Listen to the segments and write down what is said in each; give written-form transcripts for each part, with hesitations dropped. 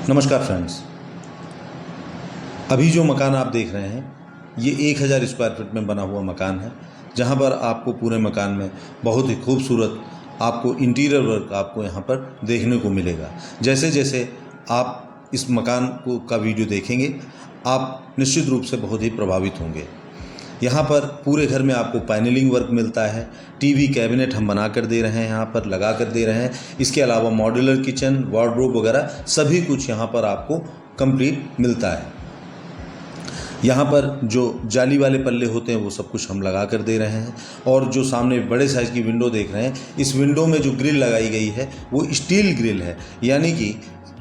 नमस्कार फ्रेंड्स। अभी जो मकान आप देख रहे हैं ये 1000 स्क्वायर फीट में बना हुआ मकान है, जहां पर आपको पूरे मकान में बहुत ही खूबसूरत आपको इंटीरियर वर्क आपको यहां पर देखने को मिलेगा। जैसे जैसे आप इस मकान का वीडियो देखेंगे आप निश्चित रूप से बहुत ही प्रभावित होंगे। यहाँ पर पूरे घर में आपको पैनलिंग वर्क मिलता है, टीवी कैबिनेट हम बना कर दे रहे हैं, यहाँ पर लगा कर दे रहे हैं। इसके अलावा मॉड्यूलर किचन, वार्डरोब वगैरह सभी कुछ यहाँ पर आपको कंप्लीट मिलता है। यहाँ पर जो जाली वाले पल्ले होते हैं वो सब कुछ हम लगा कर दे रहे हैं। और जो सामने बड़े साइज़ की विंडो देख रहे हैं, इस विंडो में जो ग्रिल लगाई गई है वो स्टील ग्रिल है, यानी कि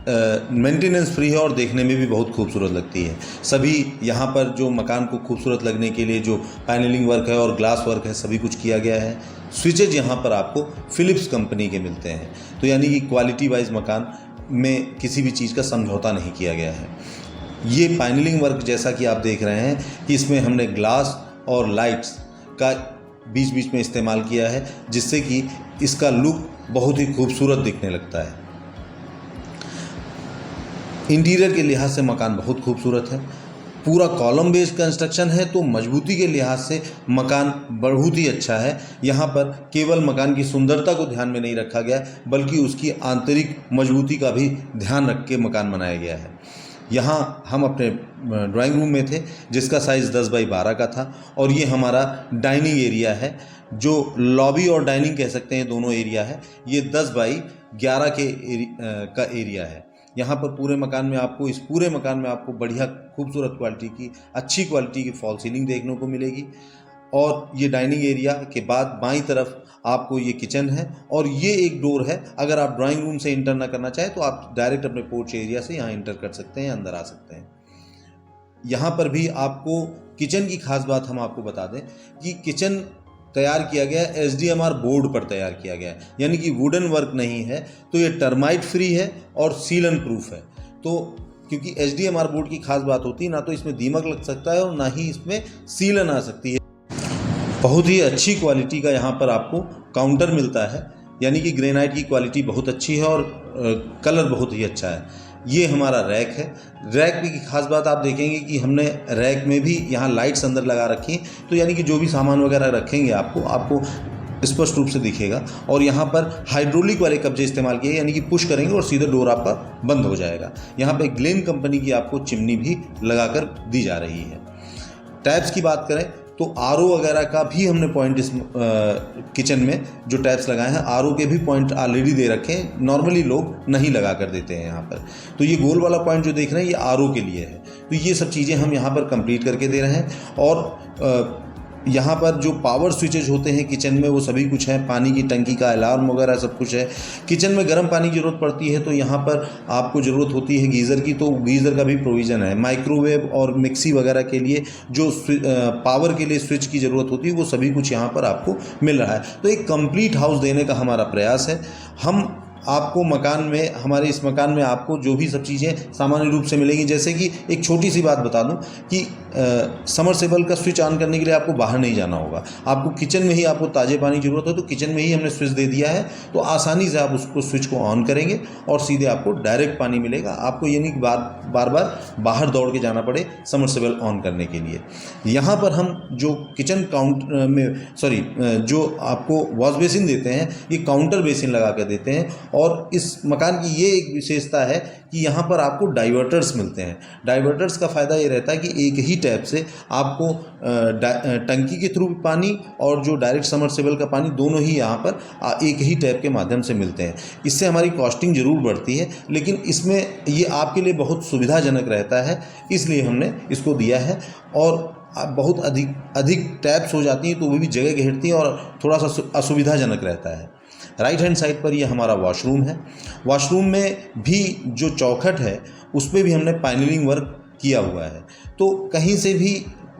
मेंटेनेंस फ्री है और देखने में भी बहुत खूबसूरत लगती है। सभी यहाँ पर जो मकान को खूबसूरत लगने के लिए जो पैनलिंग वर्क है और ग्लास वर्क है सभी कुछ किया गया है। स्विचेज यहाँ पर आपको फिलिप्स कंपनी के मिलते हैं, तो यानी कि क्वालिटी वाइज मकान में किसी भी चीज़ का समझौता नहीं किया गया है। ये पैनलिंग वर्क जैसा कि आप देख रहे हैं कि इसमें हमने ग्लास और लाइट्स का बीच बीच में इस्तेमाल किया है, जिससे कि इसका लुक बहुत ही खूबसूरत दिखने लगता है। इंटीरियर के लिहाज से मकान बहुत खूबसूरत है। पूरा कॉलम बेस्ड कंस्ट्रक्शन है, तो मजबूती के लिहाज से मकान बहुत ही अच्छा है। यहाँ पर केवल मकान की सुंदरता को ध्यान में नहीं रखा गया, बल्कि उसकी आंतरिक मजबूती का भी ध्यान रख के मकान बनाया गया है। यहाँ हम अपने ड्राइंग रूम में थे, जिसका साइज़ 10 बाई 12 का था, और ये हमारा डाइनिंग एरिया है, जो लॉबी और डाइनिंग कह सकते हैं, दोनों एरिया है। ये 10 बाई 11 का एरिया है। यहाँ पर पूरे मकान में आपको बढ़िया खूबसूरत क्वालिटी की, अच्छी क्वालिटी की फॉल सीलिंग देखने को मिलेगी। और ये डाइनिंग एरिया के बाद बाईं तरफ आपको ये किचन है, और ये एक डोर है। अगर आप ड्राइंग रूम से इंटर ना करना चाहें तो आप डायरेक्ट अपने पोर्च एरिया से यहाँ इंटर कर सकते हैं, अंदर आ सकते हैं। यहाँ पर भी आपको किचन की खास बात हम आपको बता दें कि किचन तैयार किया गया है SDMR बोर्ड पर तैयार किया गया है, यानी कि वुडन वर्क नहीं है। तो ये टर्माइट फ्री है और सीलन प्रूफ है। तो क्योंकि SDMR बोर्ड की खास बात होती है, ना तो इसमें दीमक लग सकता है और ना ही इसमें सीलन आ सकती है। बहुत ही अच्छी क्वालिटी का यहाँ पर आपको काउंटर मिलता है, यानी कि ग्रेनाइट की क्वालिटी बहुत अच्छी है और कलर बहुत ही अच्छा है। ये हमारा रैक है। रैक की खास बात आप देखेंगे कि हमने रैक में भी यहाँ लाइट्स अंदर लगा रखी हैं, तो यानी कि जो भी सामान वगैरह रखेंगे आपको स्पष्ट रूप से दिखेगा। और यहाँ पर हाइड्रोलिक वाले कब्जे इस्तेमाल किए, यानी कि पुश करेंगे और सीधे डोर आपका बंद हो जाएगा। यहाँ पे ग्लेन कंपनी की आपको चिमनी भी लगाकर दी जा रही है। टैप्स की बात करें तो RO वगैरह का भी हमने पॉइंट इस किचन में जो टैप्स लगाए हैं, RO के भी पॉइंट ऑलरेडी दे रखे हैं। नॉर्मली लोग नहीं लगा कर देते हैं यहाँ पर। तो ये गोल वाला पॉइंट जो देख रहे हैं ये RO के लिए है। तो ये सब चीज़ें हम यहाँ पर कंप्लीट करके दे रहे हैं। और यहाँ पर जो पावर स्विचेज होते हैं किचन में वो सभी कुछ है। पानी की टंकी का अलार्म वगैरह सब कुछ है। किचन में गर्म पानी की ज़रूरत पड़ती है तो यहाँ पर आपको ज़रूरत होती है गीज़र की, तो गीज़र का भी प्रोविज़न है। माइक्रोवेव और मिक्सी वगैरह के लिए जो पावर के लिए स्विच की ज़रूरत होती है वो सभी कुछ यहाँ पर आपको मिल रहा है। तो एक कंप्लीट हाउस देने का हमारा प्रयास है। हम आपको हमारे इस मकान में आपको जो भी सब चीज़ें सामान्य रूप से मिलेंगी, जैसे कि एक छोटी सी बात बता दूं कि समरसेबल का स्विच ऑन करने के लिए आपको बाहर नहीं जाना होगा। आपको किचन में ही आपको ताज़े पानी की ज़रूरत है तो किचन में ही हमने स्विच दे दिया है, तो आसानी से आप उसको स्विच को ऑन करेंगे और सीधे आपको डायरेक्ट पानी मिलेगा। आपको ये नहीं कि बार बार बाहर दौड़ के जाना पड़े समरसेबल ऑन करने के लिए। यहाँ पर हम जो किचन जो आपको वॉश बेसिन देते हैं ये काउंटर बेसिन लगा कर देते हैं। और इस मकान की ये एक विशेषता है कि यहाँ पर आपको डाइवर्टर्स मिलते हैं। डाइवर्टर्स का फ़ायदा ये रहता है कि एक ही टैप से आपको टंकी के थ्रू पानी और जो डायरेक्ट समरसेबल का पानी दोनों ही यहाँ पर एक ही टैप के माध्यम से मिलते हैं। इससे हमारी कॉस्टिंग ज़रूर बढ़ती है, लेकिन इसमें ये आपके लिए बहुत सुविधाजनक रहता है, इसलिए हमने इसको दिया है। और बहुत अधिक टैप्स हो जाती हैं तो वो भी जगह घेरती हैं और थोड़ा सा असुविधाजनक रहता है। राइट हैंड साइड पर ये हमारा वॉशरूम है। वॉशरूम में भी जो चौखट है उस पर भी हमने पैनलिंग वर्क किया हुआ है, तो कहीं से भी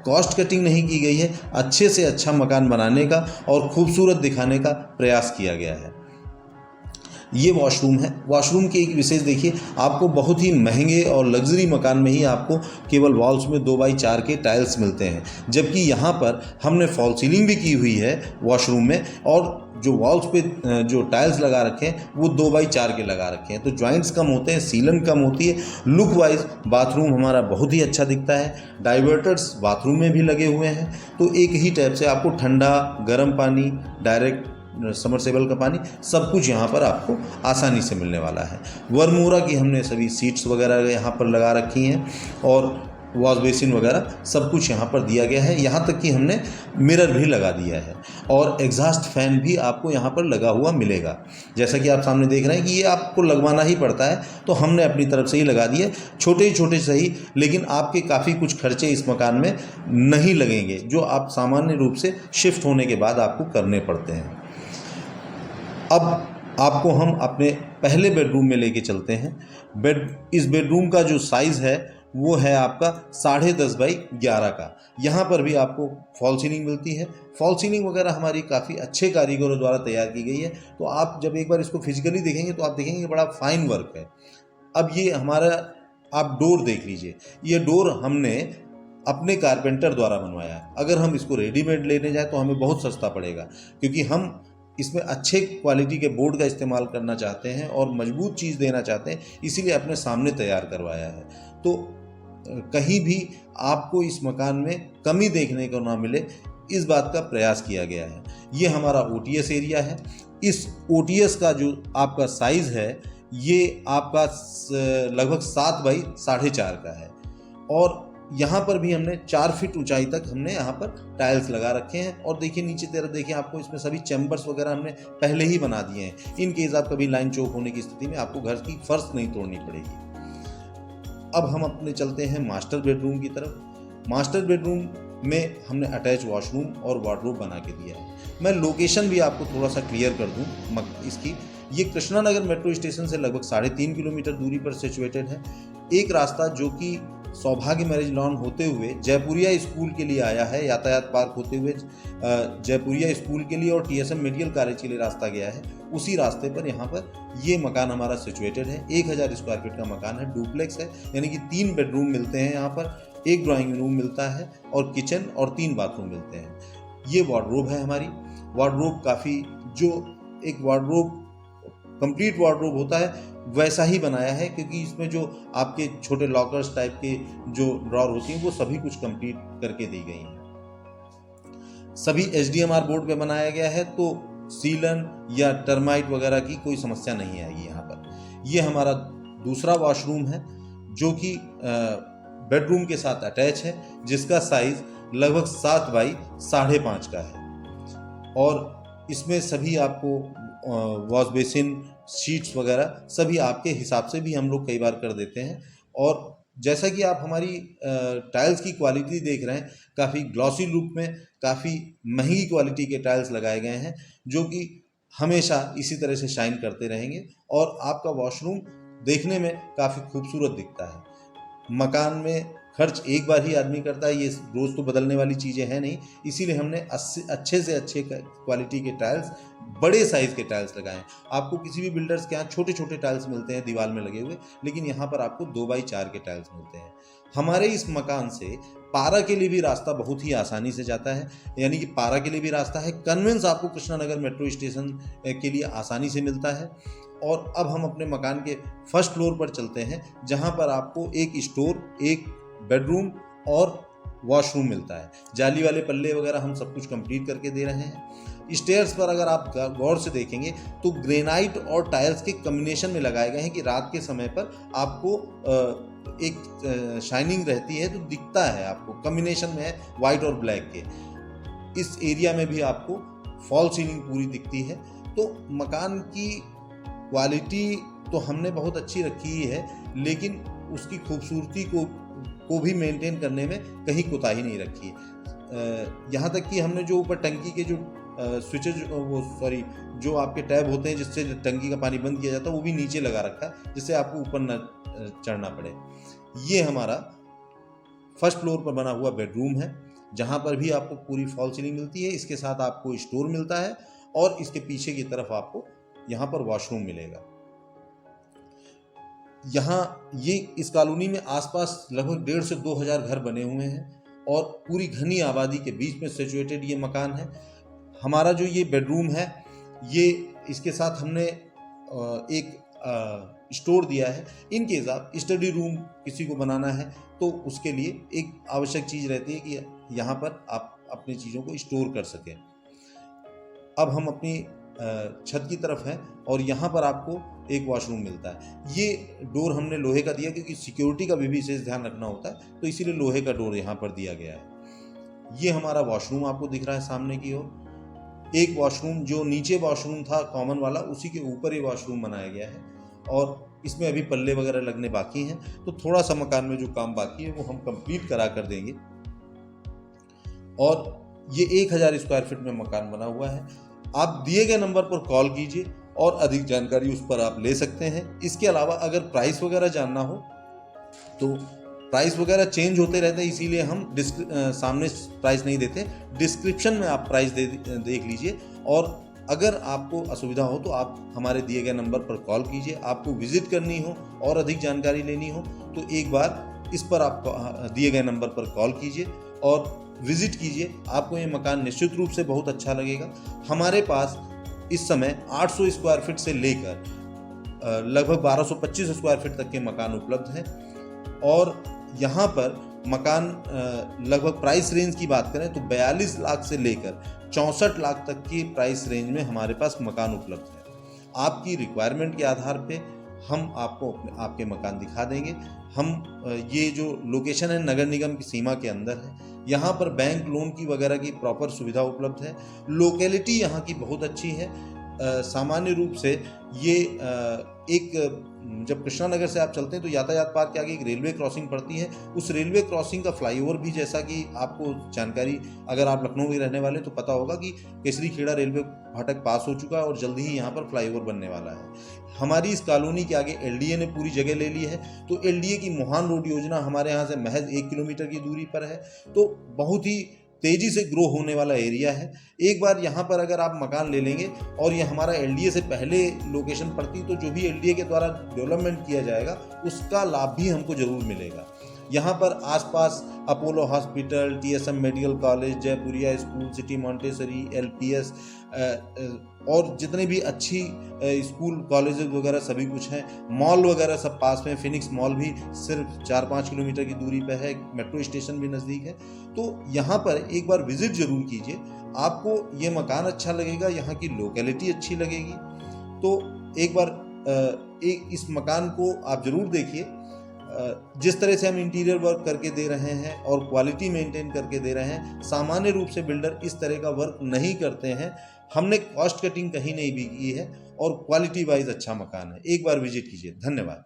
कॉस्ट कटिंग नहीं की गई है। अच्छे से अच्छा मकान बनाने का और खूबसूरत दिखाने का प्रयास किया गया है। ये वॉशरूम है। वॉशरूम की एक विशेष देखिए, आपको बहुत ही महंगे और लग्जरी मकान में ही आपको केवल वॉल्स में 2x4 के टाइल्स मिलते हैं, जबकि यहाँ पर हमने फॉल सीलिंग भी की हुई है वॉशरूम में, और जो वॉल्स पे जो टाइल्स लगा रखे हैं वो 2x4 के लगा रखे हैं, तो जॉइंट्स कम होते हैं, सीलन कम होती है। लुक वाइज बाथरूम हमारा बहुत ही अच्छा दिखता है। डाइवर्टर्स बाथरूम में भी लगे हुए हैं, तो एक ही टैप से आपको ठंडा गर्म पानी, डायरेक्ट समरसेबल का पानी, सब कुछ यहाँ पर आपको आसानी से मिलने वाला है। वर्मोरा की हमने सभी सीट्स वगैरह यहाँ पर लगा रखी हैं, और वॉश बेसिन वगैरह सब कुछ यहाँ पर दिया गया है। यहाँ तक कि हमने मिरर भी लगा दिया है, और एग्जॉस्ट फैन भी आपको यहाँ पर लगा हुआ मिलेगा। जैसा कि आप सामने देख रहे हैं कि ये आपको लगवाना ही पड़ता है, तो हमने अपनी तरफ से ही लगा दिए, छोटे छोटे सही, लेकिन आपके काफ़ी कुछ खर्चे इस मकान में नहीं लगेंगे, जो आप सामान्य रूप से शिफ्ट होने के बाद आपको करने पड़ते हैं। अब आपको हम अपने पहले बेडरूम में लेके चलते हैं। इस बेडरूम का जो साइज़ है वो है आपका 10.5x11 का। यहाँ पर भी आपको फॉल सीलिंग मिलती है। फॉल सीलिंग वगैरह हमारी काफ़ी अच्छे कारीगरों द्वारा तैयार की गई है, तो आप जब एक बार इसको फिजिकली देखेंगे तो आप देखेंगे बड़ा फाइन वर्क है। अब ये हमारा, आप डोर देख लीजिए, ये डोर हमने अपने कारपेंटर द्वारा बनवाया है। अगर हम इसको रेडीमेड लेने जाए तो हमें बहुत सस्ता पड़ेगा, क्योंकि हम इसमें अच्छे क्वालिटी के बोर्ड का इस्तेमाल करना चाहते हैं और मजबूत चीज़ देना चाहते हैं, इसीलिए अपने सामने तैयार करवाया है। तो कहीं भी आपको इस मकान में कमी देखने को ना मिले, इस बात का प्रयास किया गया है। ये हमारा ओटीएस एरिया है। इस ओटीएस का जो आपका साइज़ है ये आपका लगभग 7x4.5 का है, और यहाँ पर भी हमने 4 फीट ऊंचाई तक हमने यहाँ पर टाइल्स लगा रखे हैं। और देखिए नीचे तरफ देखिए, आपको इसमें सभी चैम्बर्स वगैरह हमने पहले ही बना दिए हैं, इन केस आप कभी लाइन चौक होने की स्थिति में आपको घर की फर्श नहीं तोड़नी पड़ेगी। अब हम अपने चलते हैं मास्टर बेडरूम की तरफ। मास्टर बेडरूम में हमने अटैच वॉशरूम और वार्डरोब बना के दिया है। मैं लोकेशन भी आपको थोड़ा सा क्लियर कर दूं इसकी। ये कृष्णा नगर मेट्रो स्टेशन से लगभग 3.5 किलोमीटर दूरी पर सिचुएटेड है। एक रास्ता जो कि सौभाग्य मैरिज लॉन होते हुए जयपुरिया स्कूल के लिए आया है, यातायात पार्क होते हुए जयपुरिया स्कूल के लिए और टीएसएम मेडिकल कॉलेज के लिए रास्ता गया है, उसी रास्ते पर यहाँ पर ये मकान हमारा सिचुएटेड है। 1000 स्क्वायर फीट का मकान है, डुप्लेक्स है, यानी कि 3 बेडरूम मिलते हैं यहाँ पर, 1 ड्राइंग रूम मिलता है और किचन और 3 बाथरूम मिलते हैं। ये वार्डरोब है हमारी। वार्डरोब काफ़ी, जो एक वार्डरोब कंप्लीट वार्डरोब होता है वैसा ही बनाया है, क्योंकि इसमें जो आपके छोटे लॉकर्स टाइप के जो ड्रॉर होती हैं वो सभी कुछ कंप्लीट करके दी गई हैं। सभी HDMR बोर्ड पे बनाया गया है, तो सीलन या टर्माइट वगैरह की कोई समस्या नहीं आएगी यहाँ पर। ये हमारा दूसरा वॉशरूम है, जो कि बेडरूम के साथ अटैच है, जिसका साइज लगभग 7x5.5 का है, और इसमें सभी आपको वॉश बेसिन, शीट्स वगैरह सभी आपके हिसाब से भी हम लोग कई बार कर देते हैं। और जैसा कि आप हमारी टाइल्स की क्वालिटी देख रहे हैं, काफ़ी ग्लॉसी लुक में काफ़ी महंगी क्वालिटी के टाइल्स लगाए गए हैं, जो कि हमेशा इसी तरह से शाइन करते रहेंगे, और आपका वॉशरूम देखने में काफ़ी खूबसूरत दिखता है। मकान में खर्च एक बार ही आदमी करता है, ये रोज़ तो बदलने वाली चीज़ें हैं नहीं, इसीलिए हमने अच्छे से अच्छे क्वालिटी के टाइल्स, बड़े साइज़ के टाइल्स लगाए हैं। आपको किसी भी बिल्डर्स के यहाँ छोटे छोटे टाइल्स मिलते हैं दीवार में लगे हुए, लेकिन यहाँ पर आपको 2x4 के टाइल्स मिलते हैं। हमारे इस मकान से पारा के लिए भी रास्ता बहुत ही आसानी से जाता है, यानी कि पारा के लिए भी रास्ता है। कन्वेंस आपको कृष्णा नगर मेट्रो स्टेशन के लिए आसानी से मिलता है। और अब हम अपने मकान के फर्स्ट फ्लोर पर चलते हैं, जहाँ पर आपको एक स्टोर, एक बेडरूम और वॉशरूम मिलता है। जाली वाले पल्ले वगैरह हम सब कुछ कंप्लीट करके दे रहे हैं। स्टेयर्स पर अगर आप गौर से देखेंगे तो ग्रेनाइट और टाइल्स के कम्बिनेशन में लगाए गए हैं, कि रात के समय पर आपको एक शाइनिंग रहती है, तो दिखता है आपको, कम्बिनेशन में है वाइट और ब्लैक के। इस एरिया में भी आपको फॉल सीलिंग पूरी दिखती है। तो मकान की क्वालिटी तो हमने बहुत अच्छी रखी ही है, लेकिन उसकी खूबसूरती को भी मेंटेन करने में कहीं कोताही नहीं रखी है। यहाँ तक कि हमने जो ऊपर टंकी के जो स्विचेज, जो आपके टैब होते हैं जिससे टंकी का पानी बंद किया जाता है, वो भी नीचे लगा रखा है, जिससे आपको ऊपर न चढ़ना पड़े। ये हमारा फर्स्ट फ्लोर पर बना हुआ बेडरूम है, जहाँ पर भी आपको पूरी फॉल सीलिंग मिलती है। इसके साथ आपको स्टोर मिलता है, और इसके पीछे की तरफ आपको यहाँ पर वॉशरूम मिलेगा। यहाँ ये इस कॉलोनी में आसपास लगभग 1,500 से 2,000 घर बने हुए हैं और पूरी घनी आबादी के बीच में सिचुएटेड ये मकान है। हमारा जो ये बेडरूम है, ये इसके साथ हमने एक स्टोर दिया है। इन केस आप स्टडी रूम किसी को बनाना है तो उसके लिए एक आवश्यक चीज़ रहती है कि यहाँ पर आप अपनी चीज़ों को स्टोर कर सकें। अब हम अपनी छत की तरफ हैं और यहाँ पर आपको एक वॉशरूम मिलता है। ये डोर हमने लोहे का दिया क्योंकि सिक्योरिटी का भी विशेष ध्यान रखना होता है, तो इसीलिए लोहे का डोर यहाँ पर दिया गया है। ये हमारा वॉशरूम आपको दिख रहा है सामने की ओर। एक वॉशरूम जो नीचे वॉशरूम था कॉमन वाला, उसी के ऊपर ये वॉशरूम बनाया गया है और इसमें अभी पल्ले वगैरह लगने बाकी हैं, तो थोड़ा सा मकान में जो काम बाकी है वो हम कंप्लीट करा कर देंगे। और ये 1000 स्क्वायर फीट में मकान बना हुआ है। आप दिए गए नंबर पर कॉल कीजिए और अधिक जानकारी उस पर आप ले सकते हैं। इसके अलावा अगर प्राइस वगैरह जानना हो तो प्राइस वगैरह चेंज होते रहते हैं, इसीलिए हम सामने प्राइस नहीं देते। डिस्क्रिप्शन में आप प्राइस देख लीजिए और अगर आपको असुविधा हो तो आप हमारे दिए गए नंबर पर कॉल कीजिए। आपको विजिट करनी हो और अधिक जानकारी लेनी हो तो एक बार इस पर आप दिए गए नंबर पर कॉल कीजिए और विजिट कीजिए। आपको ये मकान निश्चित रूप से बहुत अच्छा लगेगा। हमारे पास इस समय 800 स्क्वायर फीट से लेकर लगभग 1225 स्क्वायर फीट तक के मकान उपलब्ध हैं और यहाँ पर मकान लगभग प्राइस रेंज की बात करें तो 42 लाख से लेकर 64 लाख तक की प्राइस रेंज में हमारे पास मकान उपलब्ध है। आपकी रिक्वायरमेंट के आधार पे हम आपको आपके मकान दिखा देंगे। हम ये जो लोकेशन है नगर निगम की सीमा के अंदर है। यहाँ पर बैंक लोन की वगैरह की प्रॉपर सुविधा उपलब्ध है। लोकेलिटी यहाँ की बहुत अच्छी है। सामान्य रूप से ये जब कृष्णा नगर से आप चलते हैं तो यातायात पार्क के आगे एक रेलवे क्रॉसिंग पड़ती है। उस रेलवे क्रॉसिंग का फ्लाईओवर भी, जैसा कि आपको जानकारी अगर आप लखनऊ में रहने वाले तो पता होगा कि केसरी खेड़ा रेलवे फाटक पास हो चुका है और जल्दी ही यहाँ पर फ्लाईओवर बनने वाला है। हमारी इस कॉलोनी के आगे एलडीए ने पूरी जगह ले ली है, तो एलडीए की मोहान रोड योजना हमारे यहाँ से महज 1 किलोमीटर की दूरी पर है, तो बहुत ही तेजी से ग्रो होने वाला एरिया है। एक बार यहाँ पर अगर आप मकान ले लेंगे और ये हमारा एलडीए से पहले लोकेशन पड़ती तो जो भी एलडीए के द्वारा डेवलपमेंट किया जाएगा उसका लाभ भी हमको जरूर मिलेगा। यहाँ पर आसपास Apollo hospital, TSM medical college, Jaipuria school, city Montessori, LPS और जितने भी अच्छी स्कूल कॉलेजेस वगैरह सभी कुछ हैं। मॉल वगैरह सब पास में, फिनिक्स मॉल भी सिर्फ 4-5 किलोमीटर की दूरी पे है। मेट्रो स्टेशन भी नज़दीक है। तो यहाँ पर एक बार विजिट जरूर कीजिए। आपको ये मकान अच्छा लगेगा, यहाँ की लोकेलिटी अच्छी लगेगी। तो एक बार इस मकान को आप जरूर देखिए। जिस तरह से हम इंटीरियर वर्क करके दे रहे हैं और क्वालिटी मेंटेन करके दे रहे हैं, सामान्य रूप से बिल्डर इस तरह का वर्क नहीं करते हैं। हमने कॉस्ट कटिंग कहीं नहीं भी की है और क्वालिटी वाइज अच्छा मकान है। एक बार विजिट कीजिए। धन्यवाद।